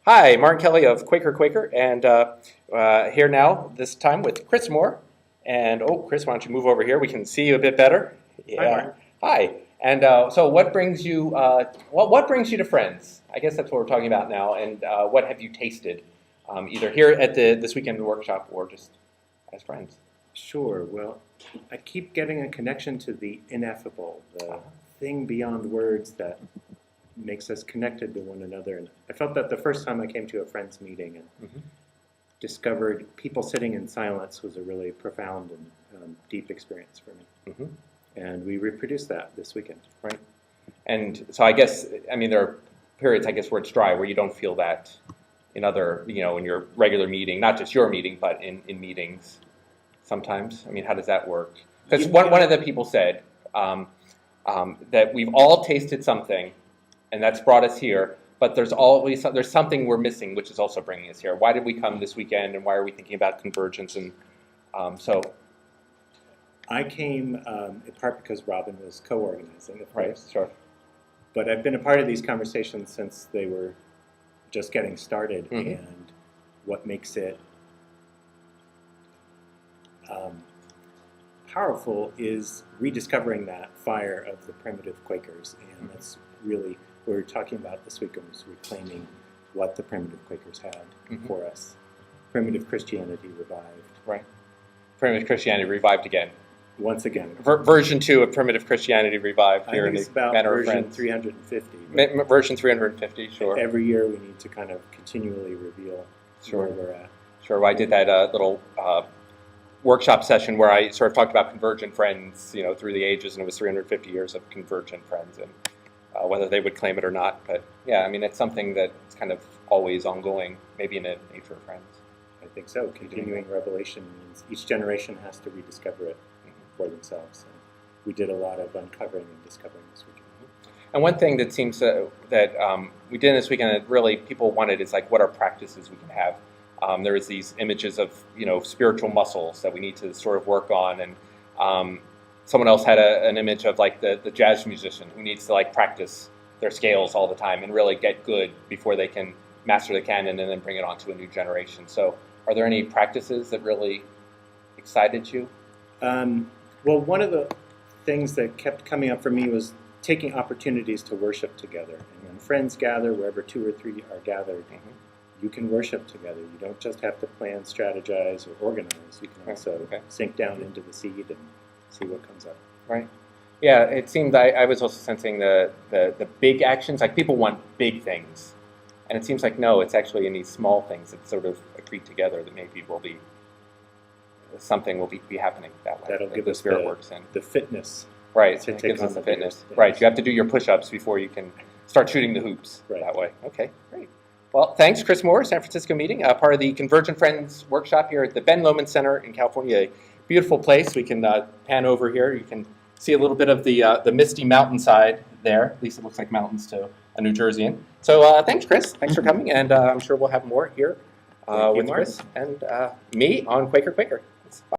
Hi, Martin Kelly of Quaker, and here now, this time with Chris Mohr. And Chris, why don't you move over here? We can see you a bit better. Hi, Martin. Hi. And so, what brings you? What brings you to Friends? I guess that's what we're talking about now. And what have you tasted, either here at this weekend workshop or just as friends? Sure. Well, I keep getting a connection to the ineffable, the thing beyond words that makes us connected to one another. And I felt that the first time I came to a Friends meeting and discovered people sitting in silence was a really profound and deep experience for me. And we reproduced that this weekend. Right. And so I guess, I mean, there are periods, I guess, where it's dry, where you don't feel that in other, in your regular meeting, not just your meeting, but in meetings sometimes. I mean, how does that work? Because one of the people said that we've all tasted something, and that's brought us here, but there's something we're missing, which is also bringing us here. Why did we come this weekend, and why are we thinking about Convergence? And so I came in part because Robin was co-organizing, of course. Right, sure. But I've been a part of these conversations since they were just getting started, and what makes it powerful is rediscovering that fire of the primitive Quakers, and that's really what we're talking about this weekend, is reclaiming what the primitive Quakers had for us. Primitive Christianity revived. Right. Primitive Christianity revived again. Once again. Version 2 of Primitive Christianity revived here in the Manor of version Friends. 350. Version 350, sure. Every year we need to kind of continually reveal where we're at. Sure. Well, I did that little workshop session where I sort of talked about Convergent Friends, through the ages, and it was 350 years of Convergent Friends, and whether they would claim it or not. But yeah, I mean, it's something that's kind of always ongoing, maybe in the nature of Friends. I think so. Continuing revelation means each generation has to rediscover it for themselves. And we did a lot of uncovering and discovering this weekend. And one thing that seems that we did this weekend that really people wanted is like, what are practices we can have? There was these images of spiritual muscles that we need to sort of work on, and someone else had an image of like the jazz musician who needs to like practice their scales all the time and really get good before they can master the canon and then bring it on to a new generation. So are there any practices that really excited you? Well, one of the things that kept coming up for me was taking opportunities to worship together. And when friends gather, wherever 2 or 3 are gathered, you can worship together. You don't just have to plan, strategize, or organize. You can also sink down into the seed and see what comes up. Right. Yeah, it seemed I was also sensing the big actions. Like people want big things, and it seems like no, it's actually in these small things that sort of accrete together that maybe will be something will be happening that way. That'll give the us spirit works in the fitness. Right, to it take gives on us the the fitness. biggest Right, things. you have to do your push-ups before you can start shooting the hoops that way. Okay, great. Well, thanks, Chris Mohr, San Francisco meeting, part of the Convergent Friends workshop here at the Ben Lomond Center in California. A beautiful place. We can pan over here. You can see a little bit of the misty mountainside there. At least it looks like mountains to a New Jerseyan. So thanks, Chris. Thanks for coming, and I'm sure we'll have more here with Chris and me on Quaker.